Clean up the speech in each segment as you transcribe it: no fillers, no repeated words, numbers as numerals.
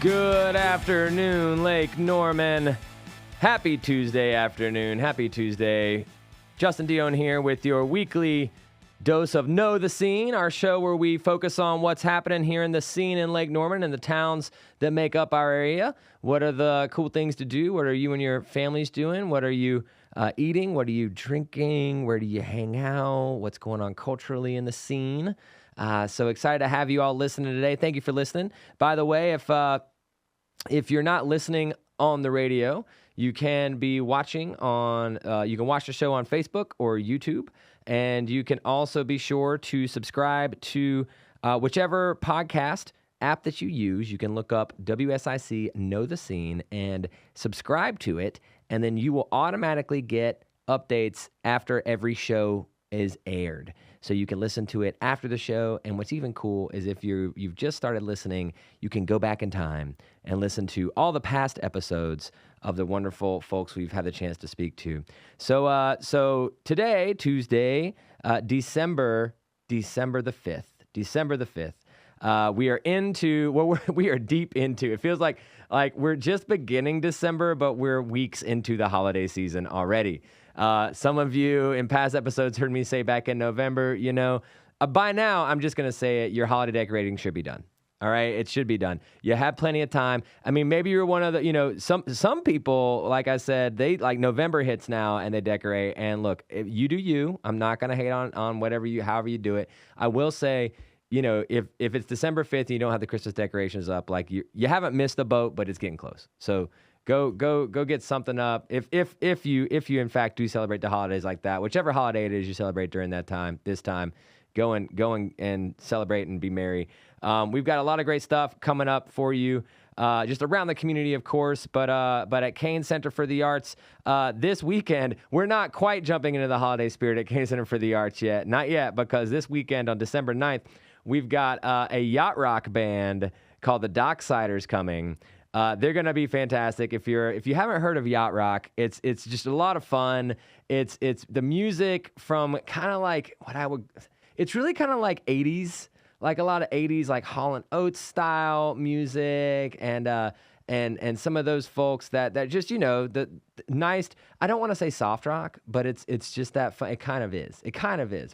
Good afternoon, Lake Norman. Happy Tuesday afternoon. Happy Tuesday. Justin Dionne here with your weekly dose of Know the Scene, our show where we focus on what's happening here in the scene in Lake Norman and the towns that make up our area. What are the cool things to do? What are you and your families doing? What are you eating? What are you drinking? Where do you hang out? What's going on culturally in the scene? So excited to have you all listening today. Thank you for listening. By the way, if you're not listening on the radio, you can be watching on, you can watch the show on Facebook or YouTube, and you can also be sure to subscribe to whichever podcast app that you use. You can look up WSIC Know the Scene and subscribe to it, and then you will automatically get updates after every show is aired. So you can listen to it after the show. And what's even cool is if you've just started listening, you can go back in time and listen to all the past episodes of the wonderful folks we've had the chance to speak to. So today, Tuesday, December the 5th. We are into, well, we are deep into, it feels like we're just beginning December, but we're weeks into the holiday season already. Some of you in past episodes heard me say back in November, by now, I'm just going to say it, your holiday decorating should be done. All right, it should be done. You have plenty of time. I mean, maybe you're one of the, some people, like I said, they like November hits now and they decorate. And look, if you do you. I'm not going to hate on however you do it. I will say, if it's December 5th and you don't have the Christmas decorations up, like you haven't missed the boat, but it's getting close. So go get something up. If you in fact do celebrate the holidays like that, whichever holiday it is you celebrate during this time, go and celebrate and be merry. We've got a lot of great stuff coming up for you, just around the community, of course, but at Cain Center for the Arts this weekend, we're not quite jumping into the holiday spirit at Cain Center for the Arts yet. Not yet, because this weekend on December 9th, we've got a yacht rock band called the Docksiders coming. They're going to be fantastic. If you haven't heard of yacht rock, it's just a lot of fun. It's the music from kind of like it's really kind of like 80s, like a lot of 80s, like Hall & Oates style music and some of those folks that just, the nice, I don't want to say soft rock, but it's just that fun. It kind of is.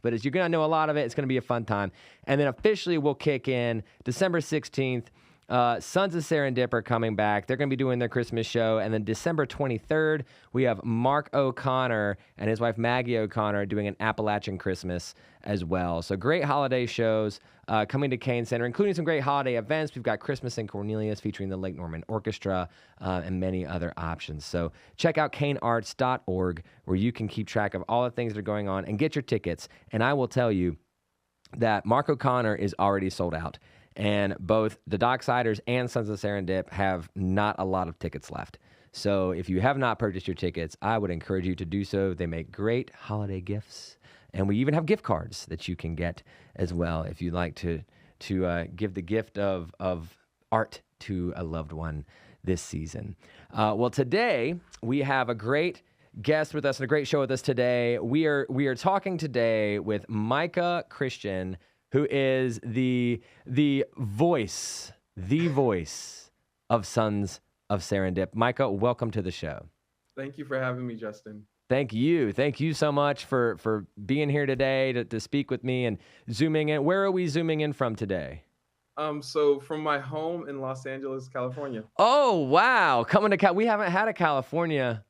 But you're going to know a lot of it. It's going to be a fun time. And then officially we'll kick in December 16th. Sons of Serendip are coming back. They're going to be doing their Christmas show. And then December 23rd, we have Mark O'Connor and his wife Maggie O'Connor doing an Appalachian Christmas as well. So great holiday shows coming to Cain Center, including some great holiday events. We've got Christmas in Cornelius featuring the Lake Norman Orchestra and many other options. So check out cainarts.org where you can keep track of all the things that are going on and get your tickets. And I will tell you that Mark O'Connor is already sold out. And both the Docksiders and Sons of Serendip have not a lot of tickets left. So if you have not purchased your tickets, I would encourage you to do so. They make great holiday gifts. And we even have gift cards that you can get as well if you'd like to give the gift of art to a loved one this season. Well, today we have a great guest with us and a great show with us today. We are talking today with Micah Christian, who is the voice of Sons of Serendip. Micah, welcome to the show. Thank you for having me, Justin. Thank you so much for being here today to speak with me and zooming in. Where are we zooming in from today? So from my home in Los Angeles, California. Oh wow, coming to we haven't had a California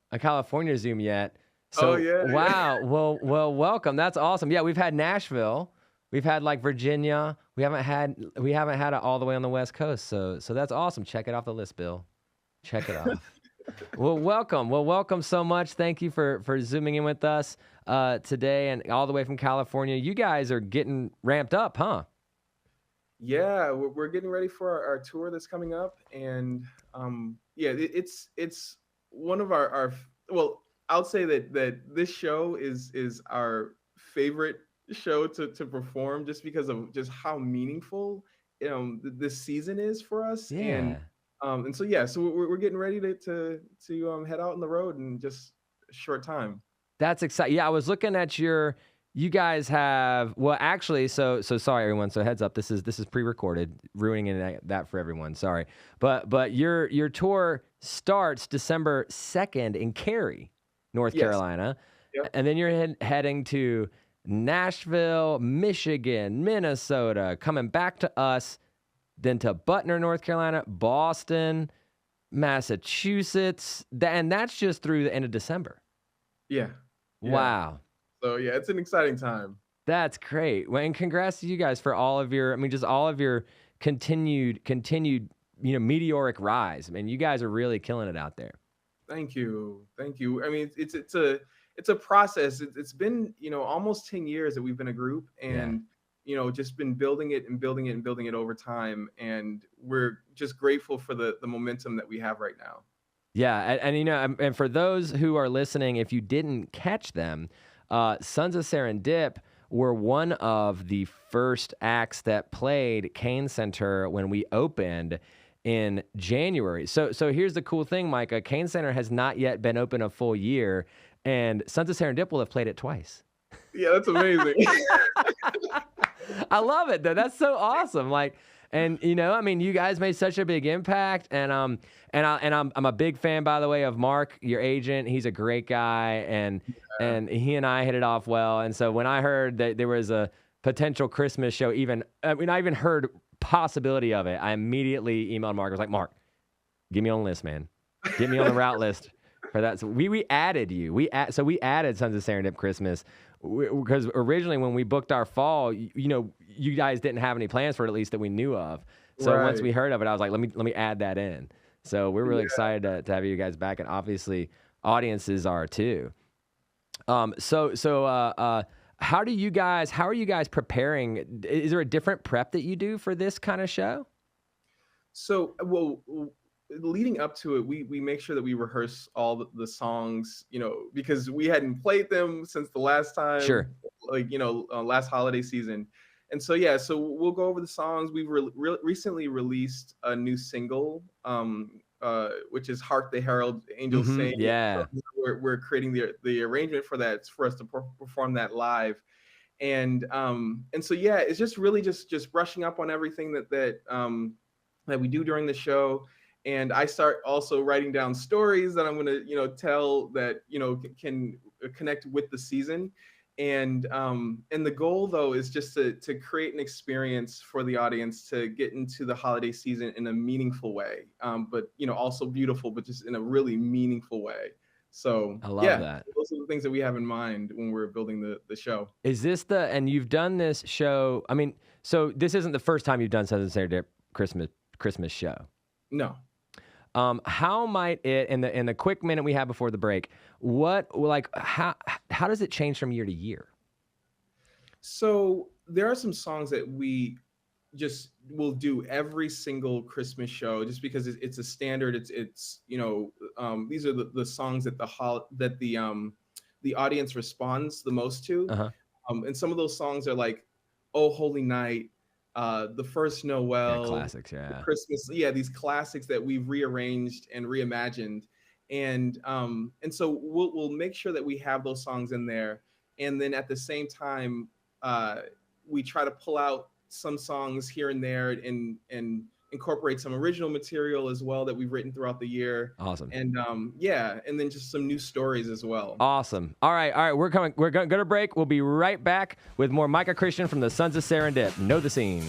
Zoom yet. So, oh yeah. Wow. Yeah. Well, welcome. That's awesome. Yeah, we've had Nashville. We've had like Virginia. We haven't had it all the way on the West Coast. So that's awesome. Check it off the list, Bill. Check it off. Well, welcome so much. Thank you for zooming in with us today and all the way from California. You guys are getting ramped up, huh? Yeah, we're getting ready for our tour that's coming up, and it's one of our well, I'll say that this show is our favorite show to perform just because of just how meaningful this season is for us. Yeah. So we're getting ready to head out on the road in just a short time. That's exciting. Yeah, I was looking at your You guys have well, actually. So sorry, everyone. So heads up. This is pre-recorded, ruining that for everyone. Sorry, but your tour starts December 2nd in Cary, North Yes. Carolina, Yep. and then you're heading to Nashville, Michigan, Minnesota, coming back to us, then to Butner, North Carolina, Boston, Massachusetts, and that's just through the end of December. Yeah. Yeah. Wow. So yeah, it's an exciting time. That's great. Well, and congrats to you guys for all of your, just all of your continued, meteoric rise. I mean, you guys are really killing it out there. Thank you. Thank you. I mean, it's a process. It's been, almost 10 years that we've been a group, and just been building it and building it and building it over time. And we're just grateful for the momentum that we have right now. Yeah, and for those who are listening, if you didn't catch them, Sons of Serendip were one of the first acts that played Cain Center when we opened in January. So here's the cool thing, Micah. Cain Center has not yet been open a full year, and Sons of Serendip will have played it twice. Yeah, that's amazing. I love it, though. That's so awesome. And you guys made such a big impact, and I'm a big fan, by the way, of Mark, your agent. He's a great guy, and he and I hit it off well. And so when I heard that there was a potential Christmas show, I even heard possibility of it, I immediately emailed Mark. I was like, Mark, get me on the list, man. Get me on the route list for that. So we added you. We added Sons of Serendip Christmas because originally when we booked our fall, you guys didn't have any plans for it, at least that we knew of. So once we heard of it, I was like, let me add that in. So we're really excited to have you guys back, and obviously audiences are too. How are you guys preparing? Is there a different prep that you do for this kind of show? So, well, leading up to it, we make sure that we rehearse all the songs, because we hadn't played them since the last time, Sure. Last holiday season. And so, so we'll go over the songs. We've recently released a new single, which is "Hark the Herald Angels Sing." Yeah. So we're creating the arrangement for that for us to perform that live. And so, it's just really just brushing up on everything that we do during the show. And I start also writing down stories that I'm going to, tell that, can connect with the season. And the goal, though, is just to create an experience for the audience to get into the holiday season in a meaningful way, but also beautiful, but just in a really meaningful way. So I love that. Those are the things that we have in mind when we're building the show. Is this and you've done this show? So this isn't the first time you've done Sons of Serendip Christmas show. No. How might it, in the quick minute we have before the break, how does it change from year to year? So there are some songs that we just will do every single Christmas show, just because it's a standard. It's these are the songs that the audience responds the most to. Uh-huh. And some of those songs are like "Oh Holy Night," "The First Noel," classics, Christmas, these classics that we've rearranged and reimagined, and so we'll make sure that we have those songs in there, and then at the same time, we try to pull out some songs here and there and incorporate some original material as well that we've written throughout the year. Awesome. And and then just some new stories as well. Awesome. All right. We're going to break. We'll be right back with more Micah Christian from the Sons of Serendip. Know the scene.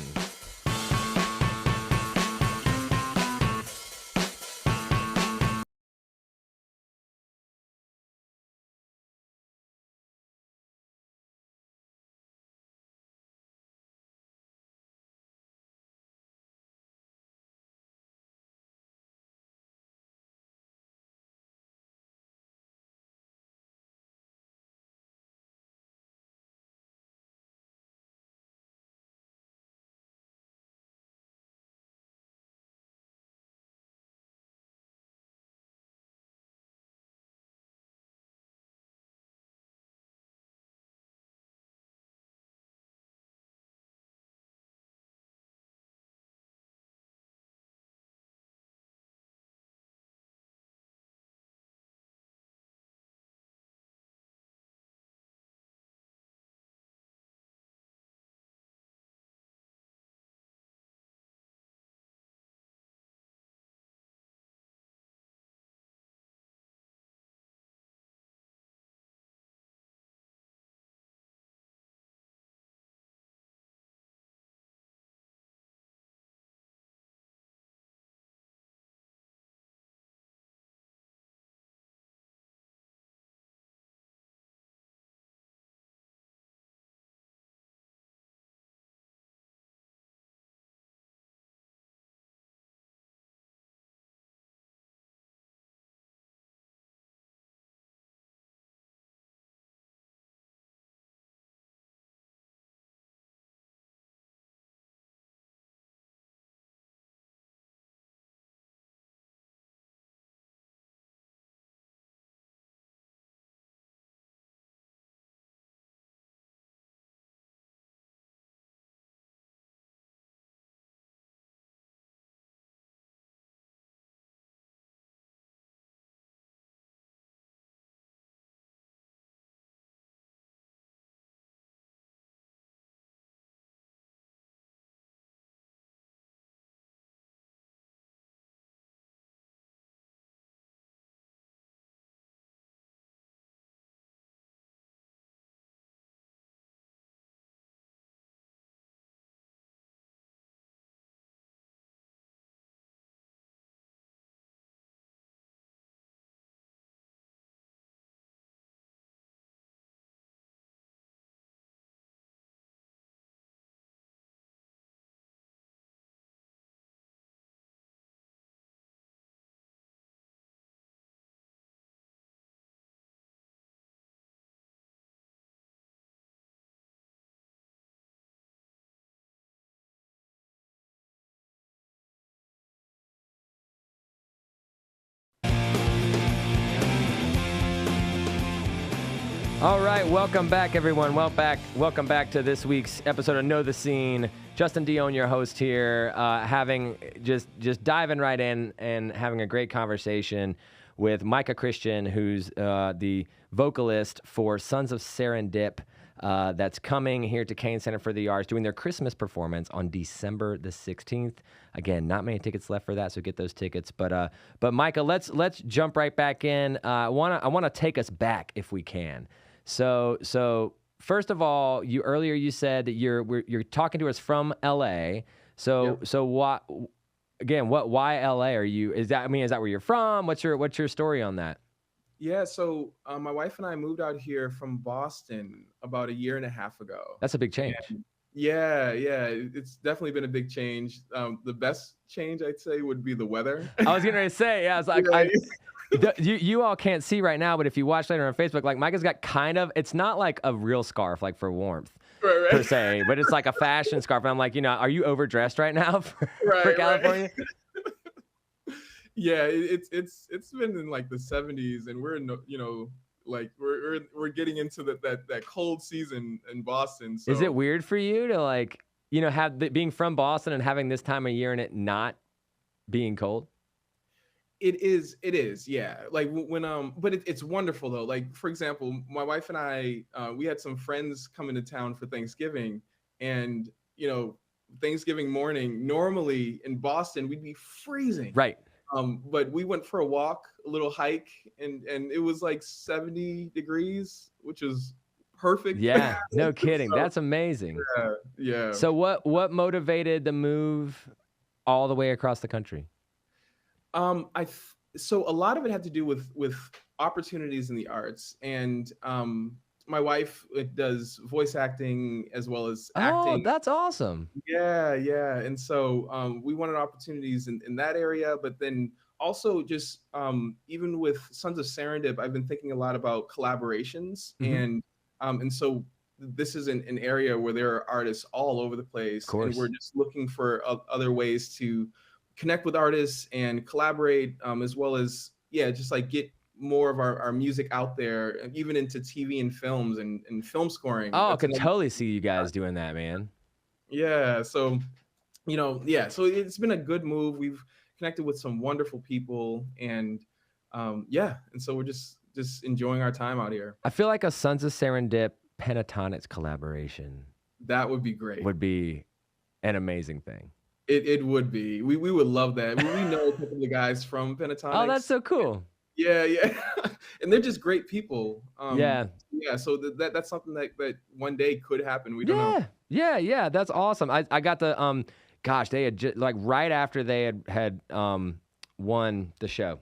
All right, welcome back, everyone. Welcome back to this week's episode of Know the Scene. Justin Dionne, your host here, having just diving right in and having a great conversation with Micah Christian, who's the vocalist for Sons of Serendip, that's coming here to Cain Center for the Arts, doing their Christmas performance on December the 16th. Again, not many tickets left for that, so get those tickets. But Micah, let's jump right back in. I wanna take us back if we can. So first of all, you said that you're talking to us from LA. So why LA are you? Is that where you're from? What's your story on that? Yeah, so my wife and I moved out here from Boston about 1.5 years ago. That's a big change. And yeah, it's definitely been a big change. The best change I'd say would be the weather. I was getting ready to say, yeah, it's like you all can't see right now, but if you watch later on Facebook, like Micah's got it's not like a real scarf, like for warmth per se, but it's like a fashion scarf. And I'm like, are you overdressed right now for California? Right. Yeah, it's been in like the 70s, and we're in, like we're getting into that cold season in Boston. So. Is it weird for you to like, being from Boston and having this time of year and it not being cold? It is, yeah. Like when but it's wonderful though. Like for example, my wife and I, we had some friends come into town for Thanksgiving, and Thanksgiving morning, normally in Boston we'd be freezing. Right. But we went for a walk, a little hike, and it was like 70 degrees, which is perfect. Yeah, no kidding. That's amazing. Yeah. So what motivated the move all the way across the country? So a lot of it had to do with opportunities in the arts, and my wife does voice acting as well as acting. Oh, that's awesome. Yeah. And so we wanted opportunities in that area, but then also just even with Sons of Serendip, I've been thinking a lot about collaborations, and so this is an area where there are artists all over the place, and we're just looking for other ways to connect with artists and collaborate, as well as just like get more of our music out there, even into TV and films and film scoring. Oh, I can totally see you guys doing that, man. Yeah, so so it's been a good move. We've connected with some wonderful people, and and so we're just enjoying our time out here. I feel like a Sons of Serendip pentatonics collaboration, that would be great. Would be an amazing thing. It would be. We would love that. We know a couple of the guys from Pentatonics. Oh, that's so cool. Yeah. And they're just great people. Yeah. So that's something that one day could happen. We don't know. Yeah. That's awesome. I got the they had like right after they had won the show,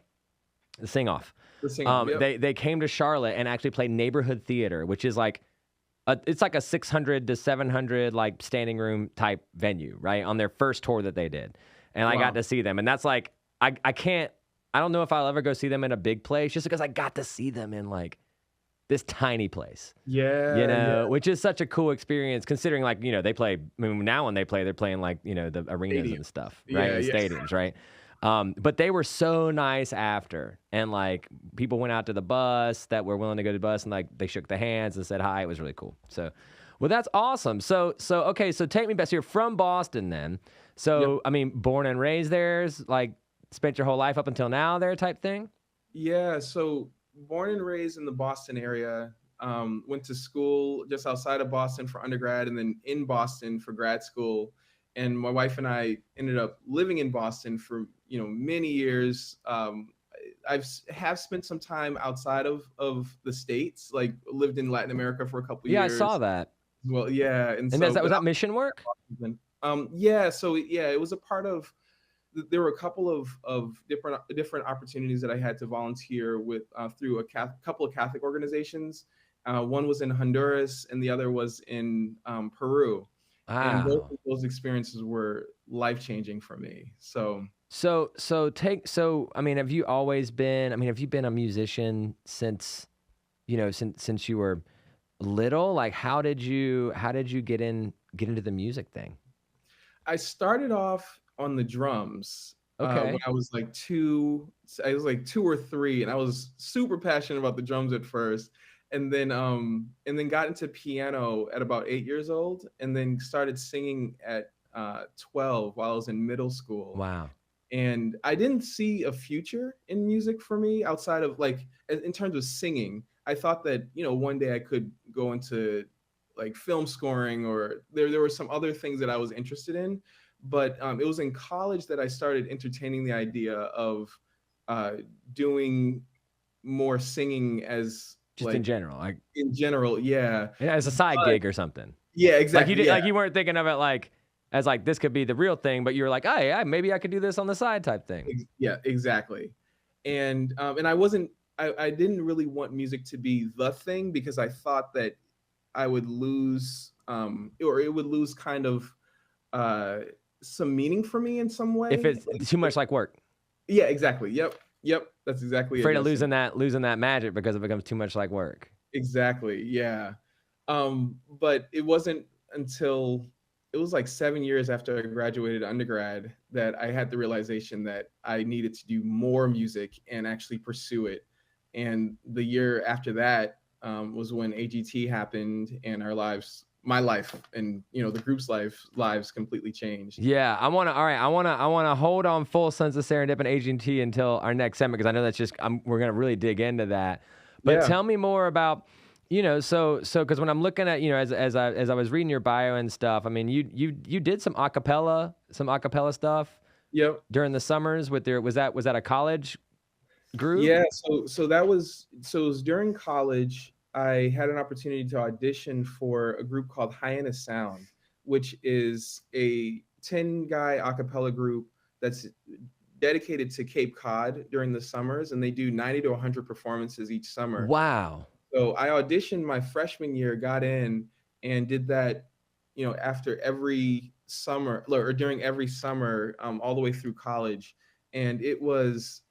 the sing off. They came to Charlotte and actually played neighborhood theater, which is like it's like a 600 to 700 like standing room type venue, right? On their first tour that they did. And I got to see them. And that's like, I don't know if I'll ever go see them in a big place, just because I got to see them in like this tiny place. Yeah. Which is such a cool experience considering like, they play, now when they play, they're playing like, the arenas and stuff, right? The stadiums, right? But they were so nice after, and like people went out to the bus that were willing to go to the bus, and like they shook the hands and said hi. It was really cool. So, well, that's awesome. So okay, so take me back. So you're from Boston then. So born and raised there, like spent your whole life up until now there type thing. Yeah. So born and raised in the Boston area. Went to school just outside of Boston for undergrad, and then in Boston for grad school. And my wife and I ended up living in Boston for many years. I've spent some time outside of the States, like lived in Latin America for a couple of years. Yeah, I saw that. Well, yeah. And was that mission work? Yeah. So it was a part of. There were a couple of different opportunities that I had to volunteer with through a couple of Catholic organizations. One was in Honduras, and the other was in Peru. Wow. And both of those experiences were life-changing for me. So have you always been, have you been a musician since you were little? Like how did you get into the music thing? I started off on the drums. When I was like 2 or 3, and I was super passionate about the drums at first. and then got into piano at about 8 years old, and then started singing at 12 while I was in middle school. Wow. And I didn't see a future in music for me outside of like in terms of singing. I thought that, you know, one day I could go into like film scoring, or there were some other things that I was interested in. But it was in college that I started entertaining the idea of doing more singing as Just like in general, like in general, yeah. as a side gig or something. Yeah, Like exactly. you did, Yeah. like you weren't thinking of it like as like this could be the real thing, but you were like, oh yeah, maybe I could do this on the side type thing. Yeah, exactly. And I didn't really want music to be the thing, because I thought that I would lose or it would lose kind of some meaning for me in some way. If it's too much like work. Yeah, exactly. Yep. That's exactly Afraid it. of losing that magic because it becomes too much like work. Exactly. Yeah. But it wasn't until it was like 7 years after I graduated undergrad that I had the realization that I needed to do more music and actually pursue it. And the year after that was when AGT happened, and my life, and you know the group's lives completely changed. Yeah, I want to hold on full Sons of Serendip and AGT until our next segment, because I know that's just we're gonna really dig into that. But Yeah. tell me more about, you know, so because when I'm looking at, you know, as I was reading your bio and stuff, I mean, you did some acapella stuff Yep. during the summers with was that a college group? Yeah. So it was during college. I had an opportunity to audition for a group called Hyena Sound, which is a 10-guy a cappella group that's dedicated to Cape Cod during the summers, and they do 90 to 100 performances each summer. Wow. So I auditioned my freshman year, got in, and did that, you know, after every summer or during every summer, all the way through college. And it was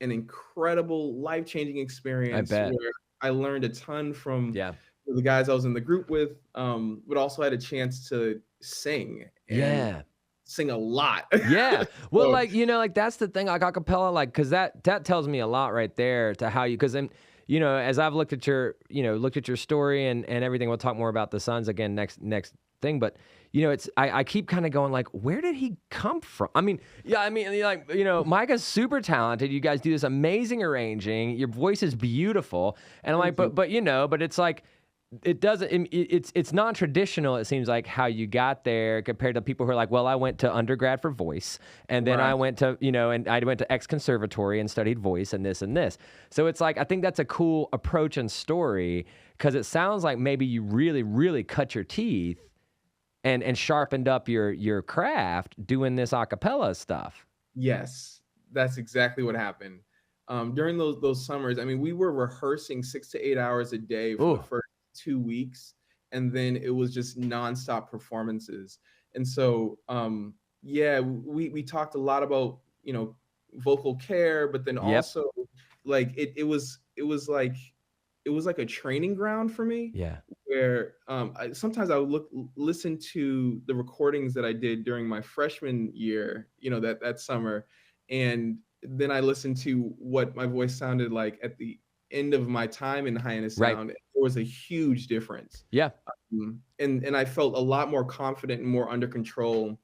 an incredible, life-changing experience. I bet. Where I learned a ton from Yeah. the guys I was in the group with, but also had a chance to sing. And Yeah. sing a lot. Yeah. Well, So, like, you know, like that's the thing, like acapella, like, cause that tells me a lot right there to how you, cause then, you know, as I've looked at your story and everything, we'll talk more about the Sons again next thing. But, you know, I keep kind of going like, where did he come from? I mean, yeah, I mean, like, you know, Micah's super talented. You guys do this amazing arranging. Your voice is beautiful. And I'm like, but you know, but it's like, it doesn't, it's non-traditional, it seems like, how you got there compared to people who are like, well, I went to undergrad for voice, and then Right. I went to, you know, and I went to X conservatory and studied voice and this and this. So it's like, I think that's a cool approach and story, because it sounds like maybe you really, really cut your teeth and sharpened up your craft doing this a cappella stuff. Yes, that's exactly what happened. During those summers, I mean, we were rehearsing 6 to 8 hours a day for Ooh. the first 2 weeks, and then it was just nonstop performances. And so, yeah, we talked a lot about, you know, vocal care, but then Yep. also like it was like a training ground for me. Yeah. Where sometimes I would listen to the recordings that I did during my freshman year, you know, that summer, and then I listened to what my voice sounded like at the end of my time in Hyena Sound. Right. There was a huge difference. Yeah. And I felt a lot more confident and more under control,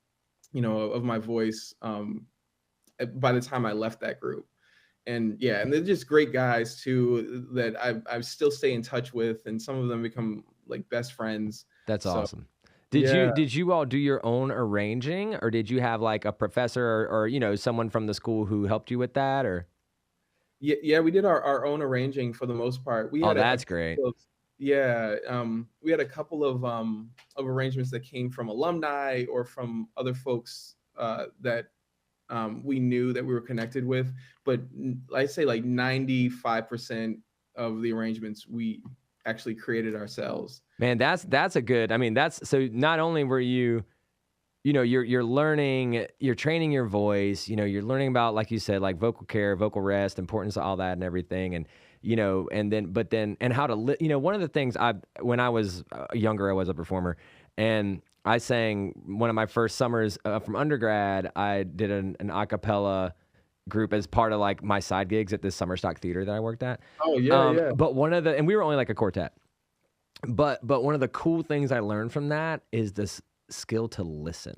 you know, of my voice by the time I left that group. And yeah, and they're just great guys too that I still stay in touch with, and some of them become like best friends. That's So, awesome. yeah. Did you all do your own arranging, or did you have like a professor or you know, someone from the school who helped you with that, or? Yeah, we did our own arranging for the most part. We Oh, had that's great. we had a couple of arrangements that came from alumni or from other folks that we knew that we were connected with. But I'd say like 95% of the arrangements we actually created ourselves. Man, that's a good. I mean, that's so. Not only were you, you know, you're learning, you're training your voice. You know, you're learning about, like you said, like vocal care, vocal rest, importance of all that and everything, and you know, and how to, you know, one of the things when I was younger, I was a performer, and I sang one of my first summers from undergrad. I did an a cappella group as part of like my side gigs at this summer stock theater that I worked at. Oh yeah, yeah. But and we were only like a quartet. But one of the cool things I learned from that is this skill to listen.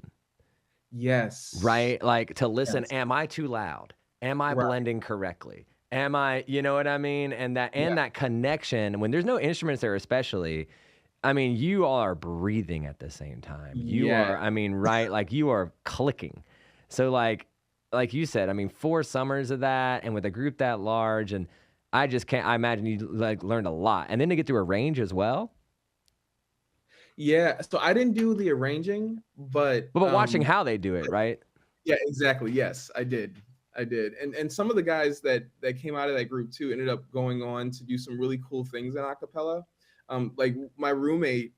Yes. Right? Like to listen, Yes. am I too loud? Am I Right. blending correctly? Am I, you know what I mean? And that connection, when there's no instruments there especially, I mean, you all are breathing at the same time. You Yeah. are, I mean, right? Like you are clicking. So like you said, I mean, 4 summers of that and with a group that large, and I just can't, I imagine you like learned a lot. And then to get to arrange as well. Yeah. So I didn't do the arranging, but But watching how they do it, right? yeah, exactly. Yes, I did. And some of the guys that came out of that group too ended up going on to do some really cool things in acapella. Like my roommate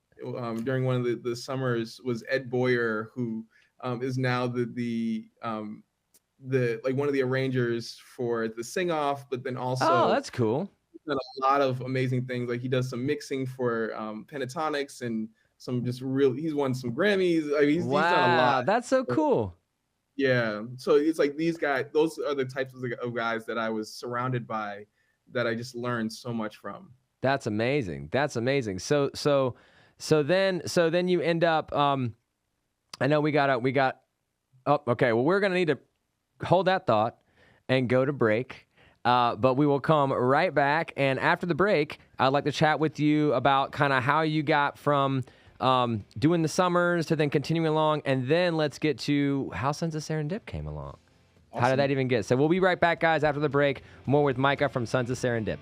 during one of the summers was Ed Boyer, who is now the like one of the arrangers for the Sing Off, but then Oh, also that's cool. done a lot of amazing things. Like he does some mixing for pentatonics and some just real. He's won some Grammys. Like he's done a lot. Wow, that's so cool. Yeah. So it's like these guys, those are the types of guys that I was surrounded by that I just learned so much from. That's amazing. That's amazing. So then you end up I know we got oh, okay. Well, we're going to need to hold that thought and go to break. But we will come right back, and after the break, I'd like to chat with you about kind of how you got from doing the summers to then continuing along, and then let's get to how Sons of Serendip came along. Awesome. How did that even get? So we'll be right back, guys, after the break. More with Micah from Sons of Serendip.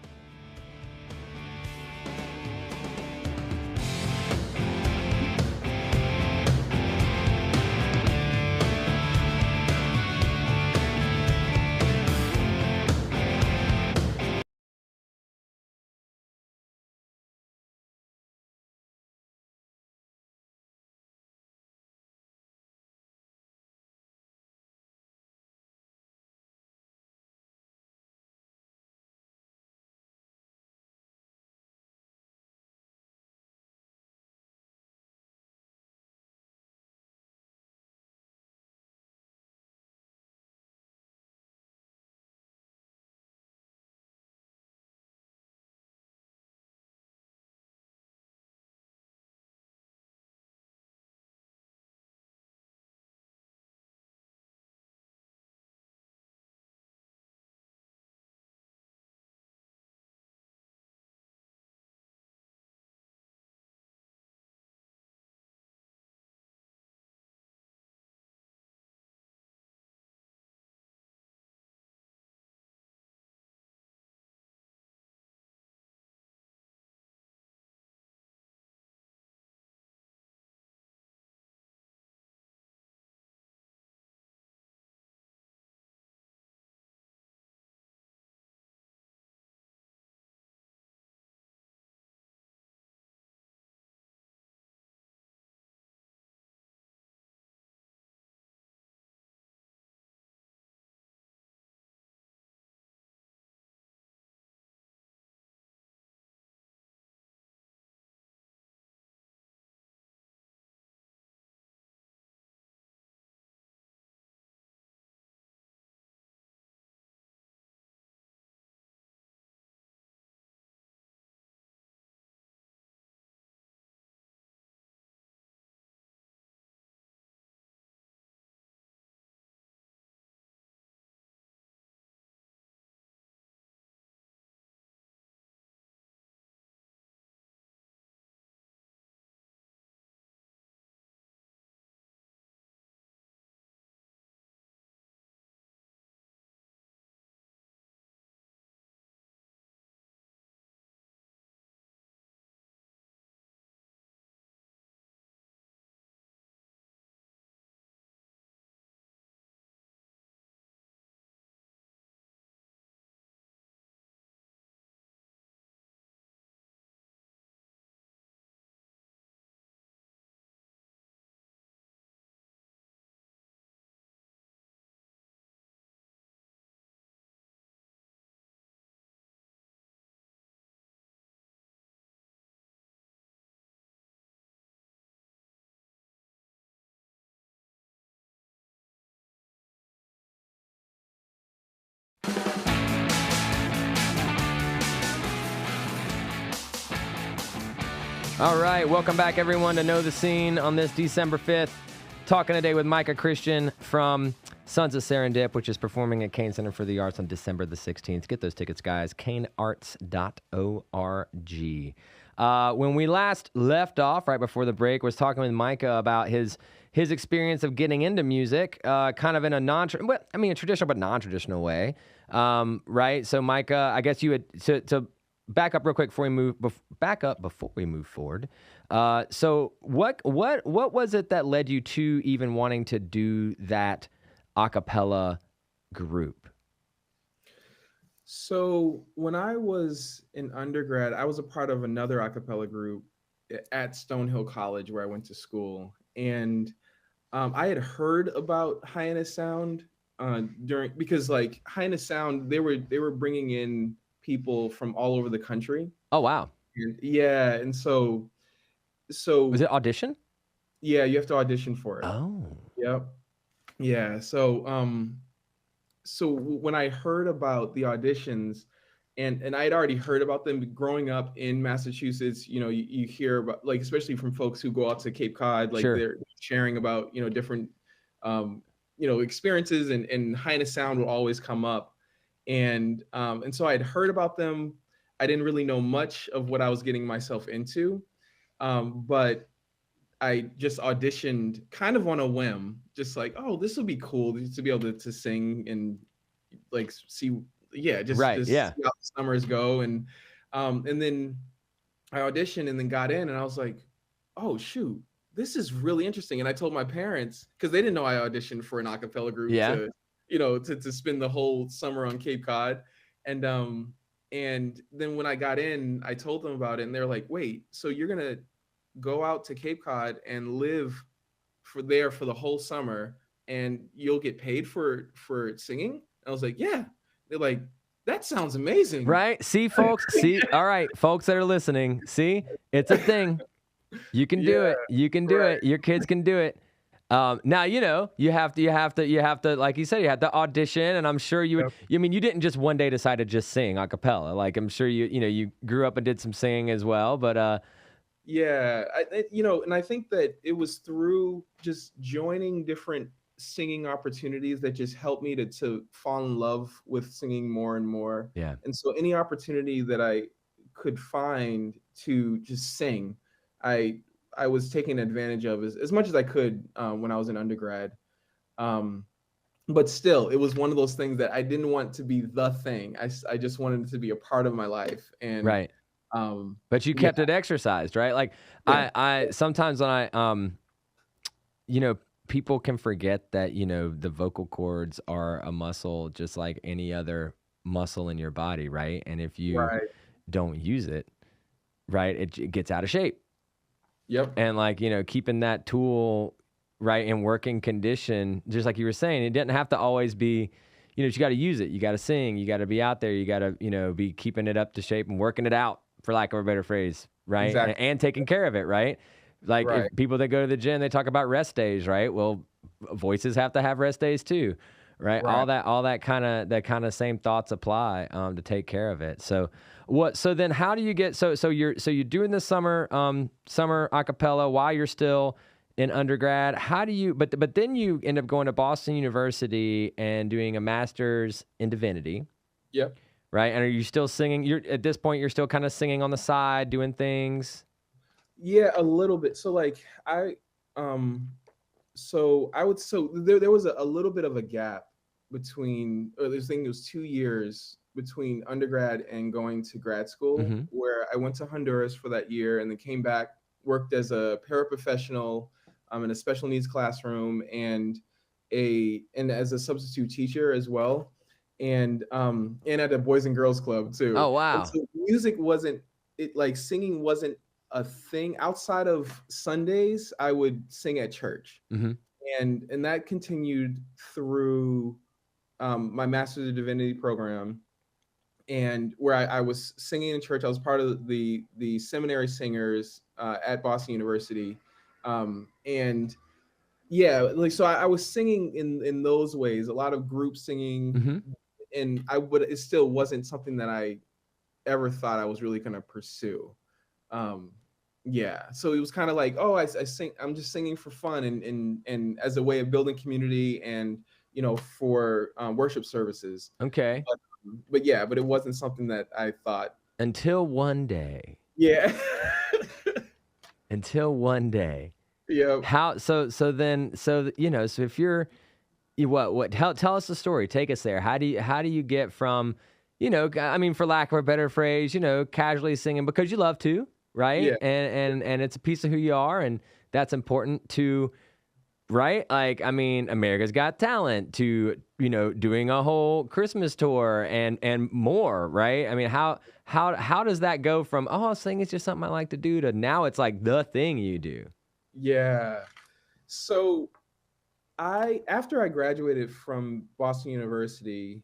All right, welcome back, everyone, to Know the Scene on this December 5th. Talking today with Micah Christian from Sons of Serendip, which is performing at Cain Center for the Arts on December the 16th. Get those tickets, guys. cainarts.org. When we last left off, right before the break, was talking with Micah about his experience of getting into music, kind of in a traditional but non-traditional way, right? So, Micah, I guess you had to back up real quick before we move forward. So what was it that led you to even wanting to do that a cappella group? So when I was in undergrad, I was a part of another a cappella group at Stonehill College where I went to school. And I had heard about Hyannis Sound because like Hyannis Sound, they were bringing in people from all over the country. Oh, wow. And so was it audition? Yeah, you have to audition for it. Oh. Yep. Yeah. So when I heard about the auditions, and I had already heard about them growing up in Massachusetts, you hear about, like, especially from folks who go out to Cape Cod, like Sure. They're sharing about, different, experiences, and Hyannis Sound will always come up. And so I had heard about them. I didn't really know much of what I was getting myself into. But I just auditioned kind of on a whim, just like, oh, this would be cool to be able to sing and like see see how the summers go. And then I auditioned and then got in, and I was like, oh shoot, this is really interesting. And I told my parents, because they didn't know I auditioned for an a cappella group to spend the whole summer on Cape Cod. And then when I got in, I told them about it, and they're like, wait, so you're gonna go out to Cape Cod and live for the whole summer, and you'll get paid for singing? And I was like, yeah. They're like, that sounds amazing. Right? See, folks? See? All right, folks that are listening, see? It's a thing. You can do it. You can do it. Your kids can do it. Now, you have to, like you said, you have to audition, and I'm sure you would, you didn't just one day decide to just sing a cappella. Like, I'm sure you grew up and did some singing as well, but, yeah, and I think that it was through just joining different singing opportunities that just helped me to fall in love with singing more and more. Yeah. And so any opportunity that I could find to just sing, I was taking advantage of as much as I could when I was in undergrad. But still, it was one of those things that I didn't want to be the thing. I just wanted it to be a part of my life. And right. But you kept it exercised, right? Like I sometimes when I people can forget that, the vocal cords are a muscle just like any other muscle in your body, right? And if you don't use it, right, it gets out of shape. Yep. And like, keeping that tool right in working condition, just like you were saying, it didn't have to always be, you got to use it. You got to sing, you got to be out there, you got to, be keeping it up to shape and working it out, for lack of a better phrase, right? Exactly. And taking care of it, right? Like if people that go to the gym, they talk about rest days, right? Well, voices have to have rest days too, right? All that kind of same thoughts apply to take care of it. So then how do you get so you're doing the summer a cappella while you're still in undergrad? How do you but then you end up going to Boston University and doing a master's in divinity. Yep. Right? And are you still singing? You're at this point you're still kind of singing on the side, doing things? Yeah, a little bit. So like there was a little bit of a gap between, or this thing, it was 2 years between undergrad and going to grad school, where I went to Honduras for that year and then came back, worked as a paraprofessional in a special needs classroom and as a substitute teacher as well. And at a Boys and Girls Club too. Oh, wow. And so music singing wasn't a thing outside of Sundays. I would sing at church, and that continued through my Master's of Divinity program, and where I was singing in church. I was part of the seminary singers at Boston University, and yeah, like so I was singing in those ways, a lot of group singing, and it still wasn't something that I ever thought I was really going to pursue. Yeah. So it was kind of like, oh, I sing, I'm just singing for fun and as a way of building community and, for worship services. Okay. But yeah, but it wasn't something that I thought. Until one day. Yeah. Until one day. Yeah. How, so if you're, tell us the story. Take us there. How do you get from, for lack of a better phrase, casually singing because you love to, right? Yeah. And it's a piece of who you are, and that's important to, right? Like, America's Got Talent to, doing a whole Christmas tour and more, right? How does that go from, singing is just something I like to do, to now it's like the thing you do? Yeah. So after I graduated from Boston University,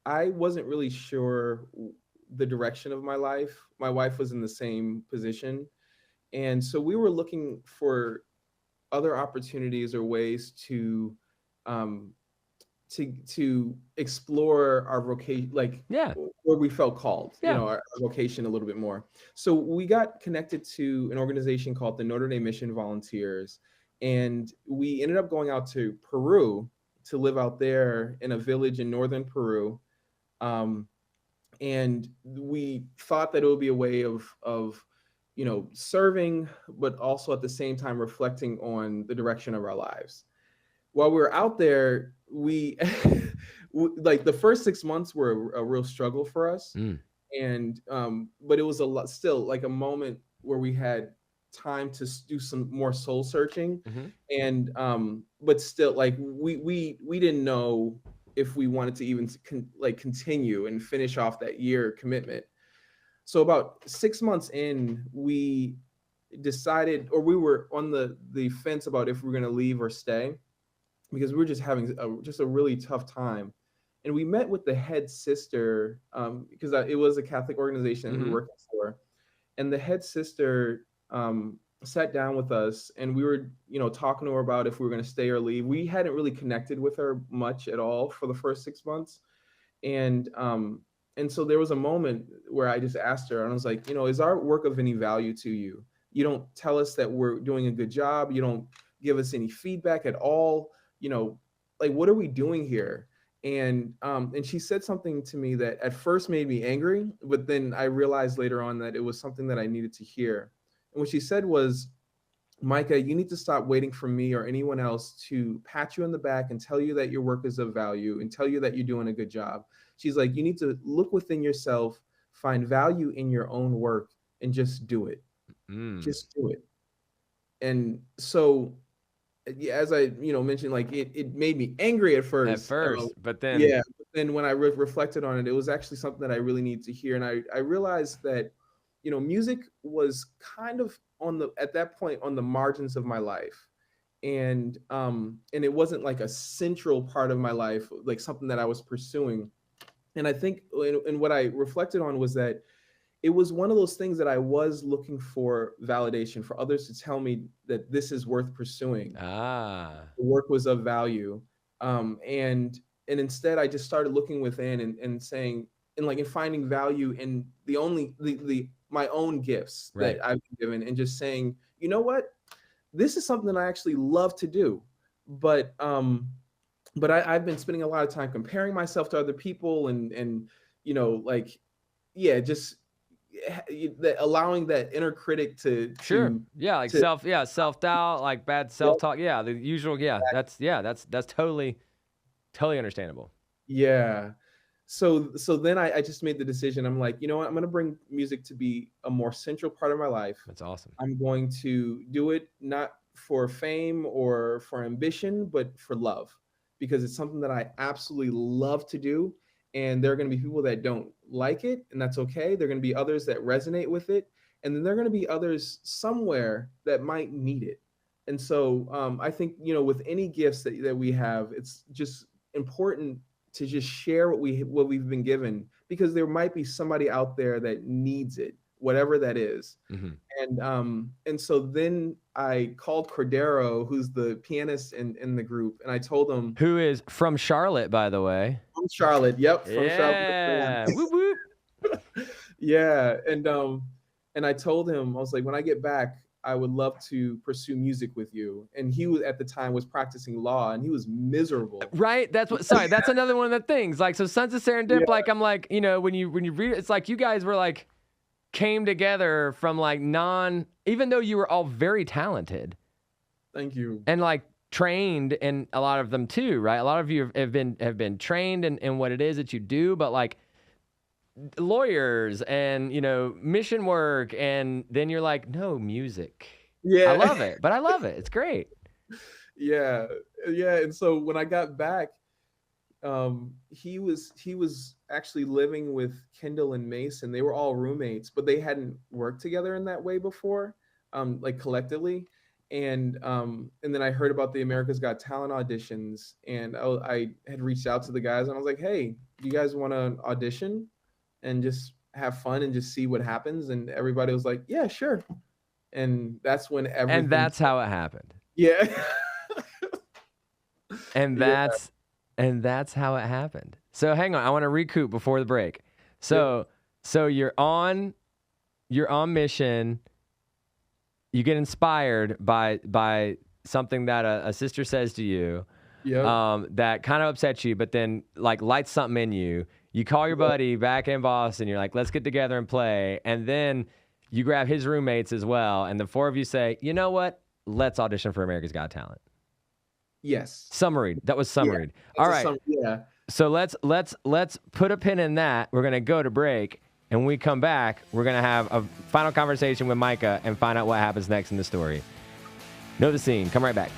I wasn't really sure the direction of my life. My wife was in the same position. And so we were looking for other opportunities or ways to explore our vocation, like where we felt called, our vocation a little bit more. So we got connected to an organization called the Notre Dame Mission Volunteers, and we ended up going out to Peru to live out there in a village in northern Peru. And we thought that it would be a way of serving, but also at the same time reflecting on the direction of our lives. While we were out there, we like the first 6 months were a real struggle for us. And but it was still like a moment where we had time to do some more soul searching. And but still, like we didn't know if we wanted to even continue and finish off that year commitment. So about 6 months in, we decided, or we were on the fence about if we were going to leave or stay, because we were just having a really tough time. And we met with the head sister, because it was a Catholic organization that we were working for. And the head sister sat down with us, and we were, talking to her about if we were going to stay or leave. We hadn't really connected with her much at all for the first 6 months. And so there was a moment where I just asked her, and I was like, is our work of any value to you? You don't tell us that we're doing a good job. You don't give us any feedback at all. Like, what are we doing here? And she said something to me that at first made me angry, but then I realized later on that it was something that I needed to hear. And what she said was, Micah, you need to stop waiting for me or anyone else to pat you on the back and tell you that your work is of value and tell you that you're doing a good job. She's like, you need to look within yourself, find value in your own work, and just do it. Just do it. And so, as I mentioned, like it made me angry at first. But then but then when I reflected on it, it was actually something that I really need to hear. And I realized that music was kind of at that point on the margins of my life. And it wasn't like a central part of my life, like something that I was pursuing. And I think, and what I reflected on was that it was one of those things that I was looking for validation, for others to tell me that this is worth pursuing. The work was of value. And instead I just started looking within and saying, and finding value in my own gifts that I've been given, and just saying, you know what, this is something I actually love to do. But I've been spending a lot of time comparing myself to other people and just allowing that inner critic to self-doubt, like bad self-talk. The usual. That's totally understandable. So then I just made the decision. I'm like, you know what, I'm going to bring music to be a more central part of my life. That's awesome. I'm going to do it not for fame or for ambition, but for love, because it's something that I absolutely love to do. And there are going to be people that don't like it, and that's okay. There are going to be others that resonate with it. And then there are going to be others somewhere that might need it. And so I think, with any gifts that we have, it's just important to just share what we've been given, because there might be somebody out there that needs it, whatever that is. And so then I called Cordero, who's the pianist in the group, and I told him, who is from Charlotte, by the way. From Charlotte, yep. From Charlotte. Whoop, whoop. Yeah, And I told him, I was like, when I get back, I would love to pursue music with you. And he was, at the time, was practicing law, and he was miserable. Right? That's another one of the things. Like, so Sons of Serendip, like, I'm like, when you read it, it's like you guys were like, came together from like even though you were all very talented. Thank you. And like trained in a lot of them too, right? A lot of you have been trained in what it is that you do, but like lawyers and, mission work. And then you're like, no, music. Yeah. I love it, but I love it. It's great. Yeah. And so when I got back, he was actually living with Kendall and Mason. They were all roommates, but they hadn't worked together in that way before, like collectively. And then I heard about the America's Got Talent auditions, and I had reached out to the guys, and I was like, hey, do you guys want to audition and just have fun and just see what happens? And everybody was like, yeah, sure. And that's when everything. And that's how it happened. Yeah. And that's how it happened. So hang on, I want to recoup before the break. So you're on mission. You get inspired by something that a sister says to you, that kind of upsets you, but then like lights something in you. You call your buddy back in Boston. You're like, let's get together and play. And then you grab his roommates as well, and the four of you say, you know what? Let's audition for America's Got Talent. Yes. Summaried. That was summaried. Yeah, all right. So let's put a pin in that. We're gonna go to break, and when we come back, we're gonna have a final conversation with Micah and find out what happens next in the story. Know the Scene. Come right back.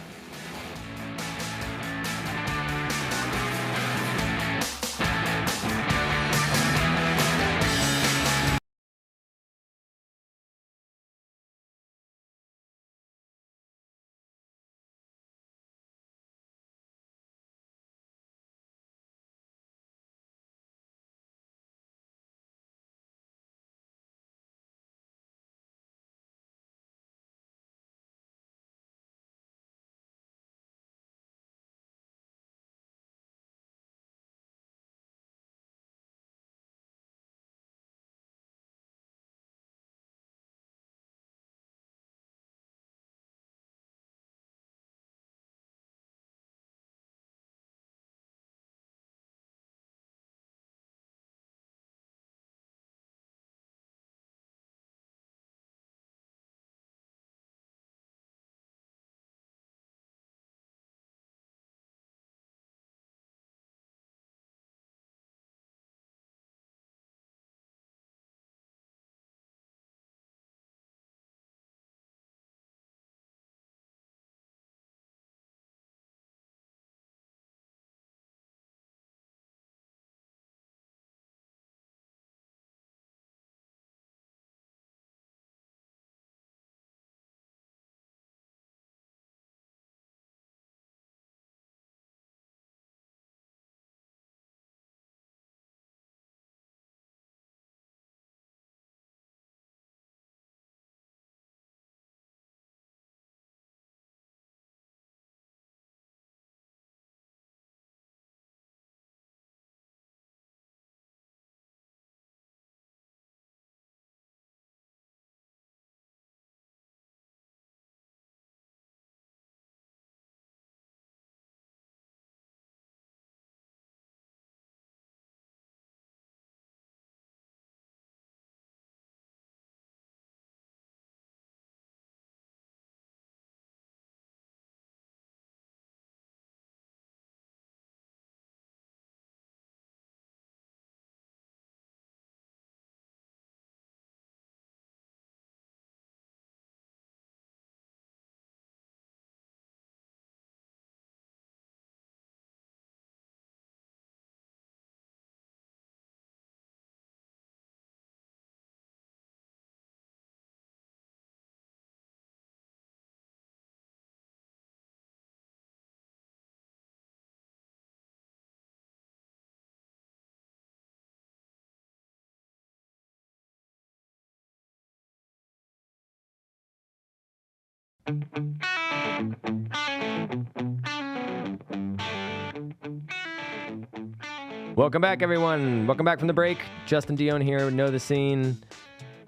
Welcome back, everyone. Welcome back from the break. Justin Dionne here. Know the Scene.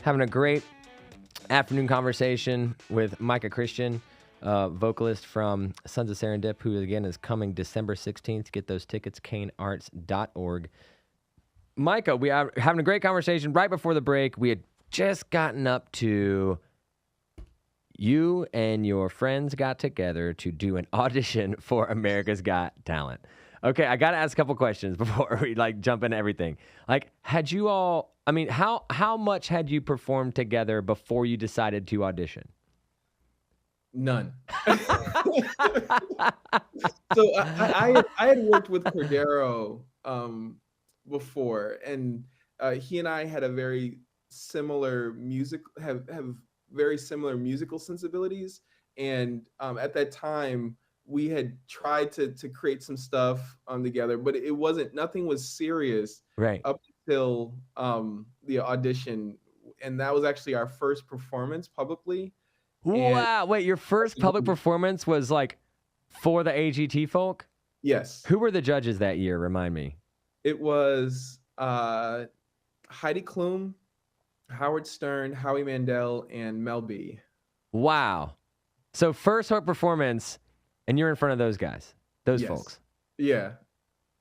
Having a great afternoon conversation with Micah Christian, vocalist from Sons of Serendip, who again is coming December 16th. Get those tickets, canearts.org. Micah, we are having a great conversation. Right before the break, we had just gotten up to you and your friends got together to do an audition for America's Got Talent. Okay, I got to ask a couple questions before we jump into everything. Had you all, how much had you performed together before you decided to audition? None. So I had worked with Cordero before, and he and I had a very similar have very similar musical sensibilities, and at that time we had tried to create some stuff together, but nothing was serious up until the audition, and that was actually our first performance publicly. Wow! Wait, your first public performance was for the AGT folk? Yes. Who were the judges that year? Remind me. It was Heidi Klum, Howard Stern, Howie Mandel, and Mel B. Wow! So first performance. And you're in front of those guys, those folks. Yeah.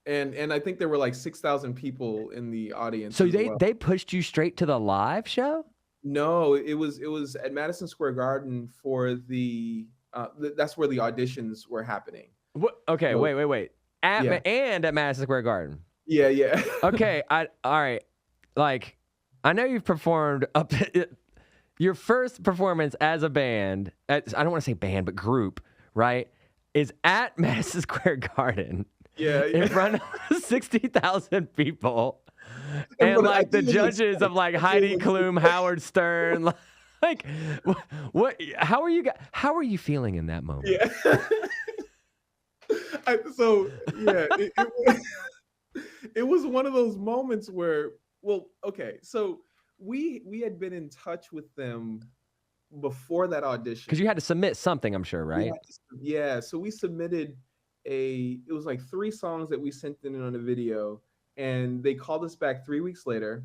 And I think there were 6,000 people in the audience. So they pushed you straight to the live show? No, it was at Madison Square Garden for that's where the auditions were happening. What? Okay, so, wait. And at Madison Square Garden. Yeah. Okay, all right. I know you've performed up your first performance as a band, I don't want to say band, but group, right? Is at Madison Square Garden. Yeah. In front of 60,000 people. And the judges of Heidi Klum, Howard Stern, what? How are you feeling in that moment? Yeah. It was one of those moments where, so we had been in touch with them before that audition. Because you had to submit something, I'm sure, right? Yeah. So we submitted it was 3 songs that we sent in on a video, and they called us back 3 weeks later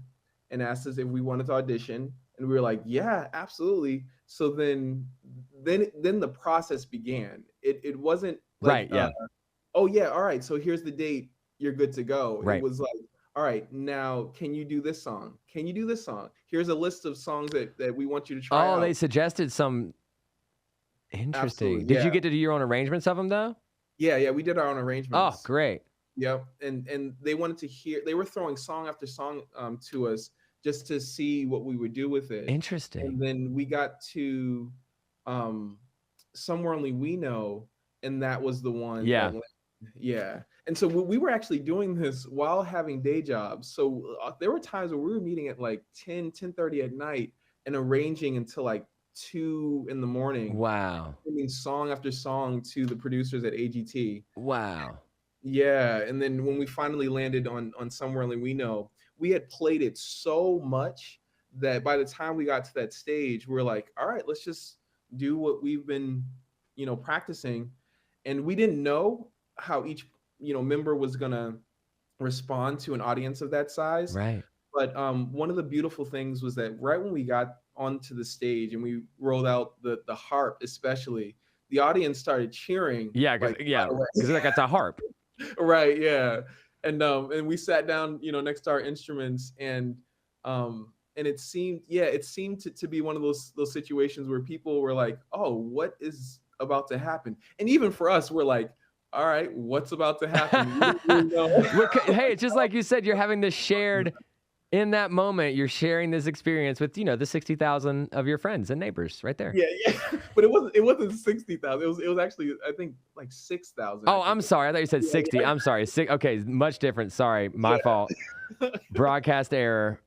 and asked us if we wanted to audition, and we were like, yeah, absolutely. So then the process began. It wasn't right. Yeah. Oh yeah, all right. So here's the date. You're good to go. Right. It was all right, now can you do this song? Can you do this song? Here's a list of songs that we want you to try out. They suggested some. Interesting. Absolutely, Did you get to do your own arrangements of them though? Yeah, we did our own arrangements. Oh, great. Yep, and they wanted to hear. They were throwing song after song to us just to see what we would do with it. Interesting. And then we got to Somewhere Only We Know, and that was the one. Yeah. Yeah. And so we were actually doing this while having day jobs. So there were times where we were meeting at 10:30 at night and arranging until 2 in the morning. Wow. Singing song after song to the producers at AGT. Wow. Yeah. And then when we finally landed on Somewhere Only We Know, we had played it so much that by the time we got to that stage, we were like, all right, let's just do what we've been, practicing. And we didn't know how each member was gonna respond to an audience of that size. Right. But one of the beautiful things was that right when we got onto the stage and we rolled out the harp, especially, the audience started cheering. Yeah, because it's a harp. Right. Yeah. And we sat down, next to our instruments, and it seemed to be one of those situations where people were like, oh, what is about to happen? And even for us, we're like, all right, what's about to happen? Hey, it's just like you said, you're having this shared, in that moment, you're sharing this experience with, the 60,000 of your friends and neighbors right there. Yeah. But it wasn't 60,000. It was actually, I think, 6,000. Oh, I'm sorry. I thought you said 60. I'm sorry. Okay, much different. Sorry, my fault. Broadcast error.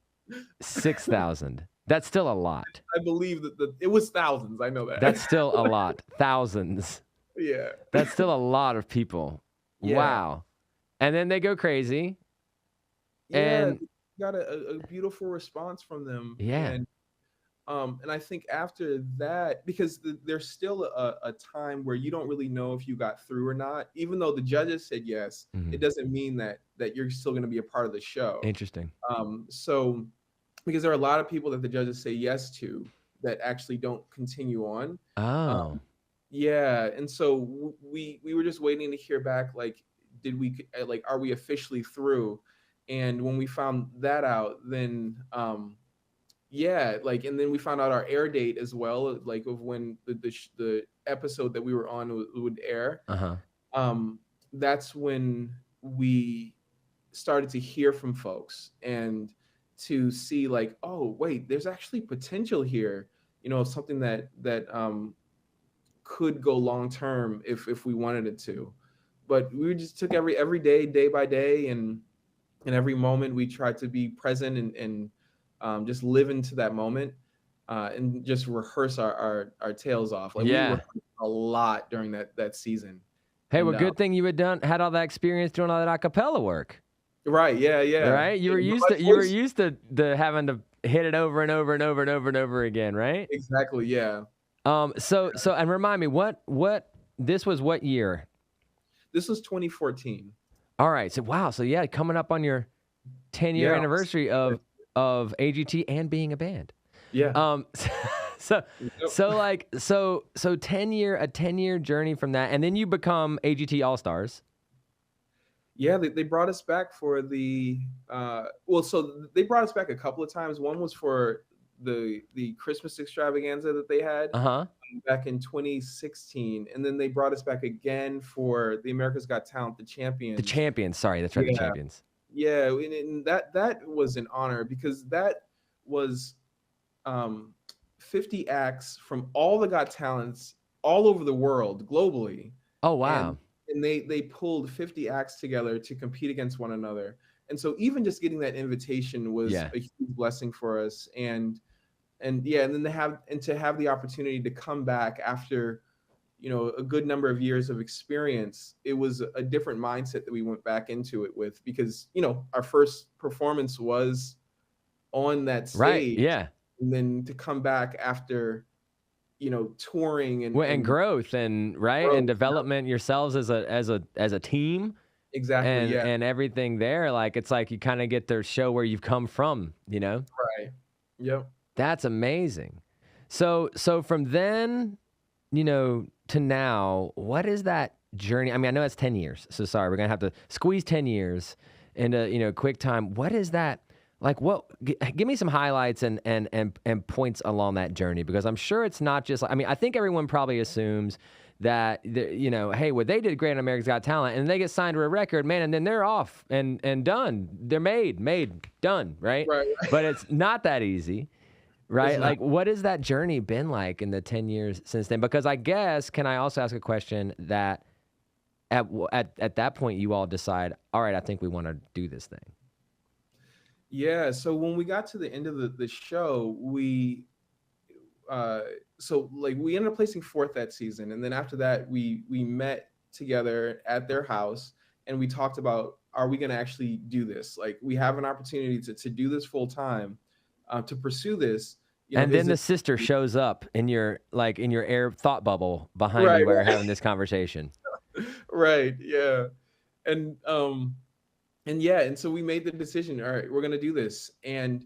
6,000. That's still a lot. I believe that it was thousands. I know that. That's still a lot. Thousands. Yeah. That's still a lot of people. Yeah. Wow. And then they go crazy. Yeah, and got a beautiful response from them. Yeah. And I think after that, because there's still a time where you don't really know if you got through or not, even though the judges said yes, it doesn't mean that you're still going to be a part of the show. Interesting. So because there are a lot of people that the judges say yes to, that actually don't continue on. Oh. Yeah, and so we were just waiting to hear back, like, like, are we officially through? And when we found that out, then yeah, like, and then we found out our air date as well, like, of when the episode that we were on would air. Uh-huh. That's when we started to hear from folks and to see, like, oh wait, there's actually potential here, something that could go long term if we wanted it to. But we just took every day by day, and every moment we tried to be present and just live into that moment, and just rehearse our tails off. Like, we Yeah. rehearsed a lot during that season. Hey, And, well, good thing you had all that experience doing all that a cappella work. right, yeah. Right? You were And used to the having to hit it over and over and over and over and over again, right? exactly, yeah. So and remind me, what this was what year? This was 2014. All right. So wow. So yeah, coming up on your 10-year Yeah. anniversary of AGT and being a band. Yeah. So Yep. so 10-year journey from that, and then you become AGT All-Stars. Yeah, they brought us back for the so they brought us back a couple of times. One was for the Christmas extravaganza that they had Uh-huh. back in 2016, and then they brought us back again for the America's Got Talent, the Champions. The Champions, sorry, that's right, the Yeah. Champions. Yeah, and that was an honor because that was 50 acts from all the Got Talents all over the world, globally. Oh wow. And they pulled 50 acts together to compete against one another. And so even just getting that invitation was Yeah. a huge blessing for us. And yeah, and then to have the opportunity to come back after, a good number of years of experience, it was a different mindset that we went back into it with, because, our first performance was on that stage. Right, yeah. And then to come back after, touring and growth and growth, and development yourselves as a team. Exactly, And yeah. and everything there, like, it's like you kind of get to show where you've come from, Right. Yep. That's amazing. So from then, to now, what is that journey? I mean, I know it's 10 years. So sorry, we're going to have to squeeze 10 years into, quick time. What is that? Like, give me some highlights and points along that journey, because I'm sure it's not just, I mean, I think everyone probably assumes that, hey, well, they did great on America's Got Talent and they get signed to a record, man, and then they're off and done. They're made, done, right? Right. But it's not that easy. Right? It's not. Like, what has that journey been like in the 10 years since then? Because I guess, can I also ask a question that at that point you all decide, all right, I think we want to do this thing? Yeah. So when we got to the end of the show, we ended up placing fourth that season. And then after that, we met together at their house and we talked about, are we going to actually do this? Like, we have an opportunity to do this full time, to pursue this. And then the sister shows up in your air thought bubble behind you while you're having this conversation. Right. Yeah. And so we made the decision, all right, we're going to do this. And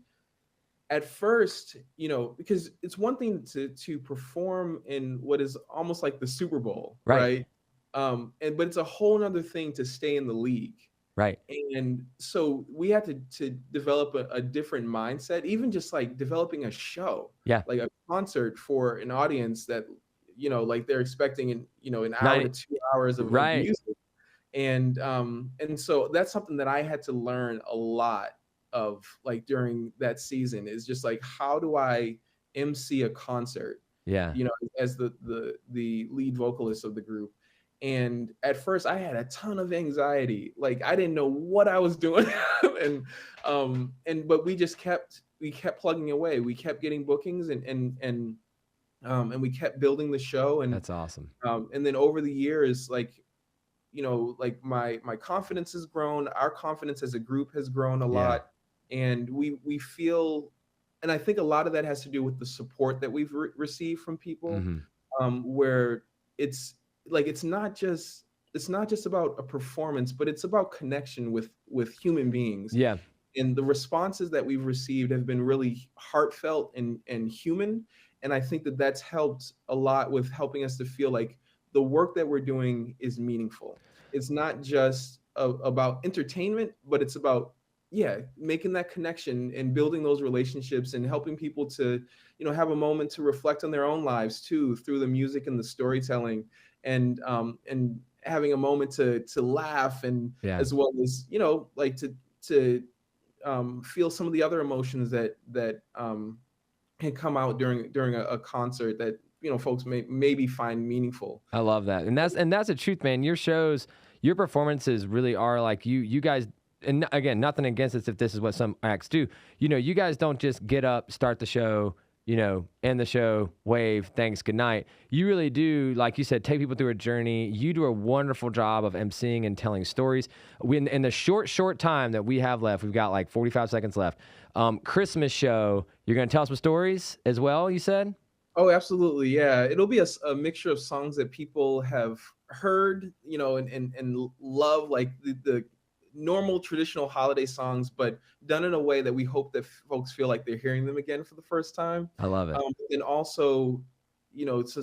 at first, because it's one thing to perform in what is almost like the Super Bowl, right? But it's a whole nother thing to stay in the league. Right. And so we had to develop a different mindset, even just like developing a show, like a concert for an audience that, like they're expecting an hour to 2 hours of music. And so that's something that I had to learn a lot of, like, during that season, is just like, how do I MC a concert? Yeah. As the lead vocalist of the group. And at first I had a ton of anxiety. Like, I didn't know what I was doing. But we kept plugging away. We kept getting bookings and we kept building the show. And that's awesome. And then over the years, like my confidence has grown. Our confidence as a group has grown a lot. And we feel, and I think a lot of that has to do with the support that we've received from people, where it's like, it's not just about a performance, but it's about connection with human beings. Yeah. And the responses that we've received have been really heartfelt and human. And I think that that's helped a lot with helping us to feel like the work that we're doing is meaningful. It's not just about entertainment, but it's about, yeah, making that connection and building those relationships and helping people to, have a moment to reflect on their own lives too, through the music and the storytelling, and having a moment to laugh, and as well as, like to feel some of the other emotions that can come out during a concert that folks may maybe find meaningful. I love that, and that's the truth, man. Your shows, your performances really are like you guys. And again, nothing against this if this is what some acts do. You guys don't just get up, start the show, end the show, wave, thanks, good night. You really do, like you said, take people through a journey. You do a wonderful job of emceeing and telling stories. In the short time that we have left, we've got like 45 seconds left. Christmas show, you're going to tell us some stories as well, you said? Oh, absolutely. Yeah. It'll be a mixture of songs that people have heard, and love, like the normal traditional holiday songs, but done in a way that we hope that folks feel like they're hearing them again for the first time. I love it. And also,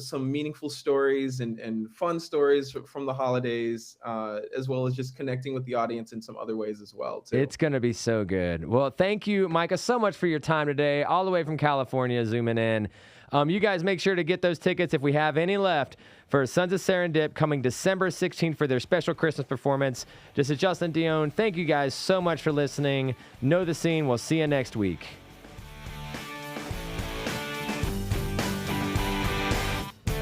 some meaningful stories and fun stories from the holidays, as well as just connecting with the audience in some other ways as well, too. It's going to be so good. Well, thank you, Micah, so much for your time today, all the way from California, zooming in. You guys make sure to get those tickets if we have any left for Sons of Serendip coming December 16th for their special Christmas performance. This is Justin Dionne. Thank you guys so much for listening. Know the Scene. We'll see you next week.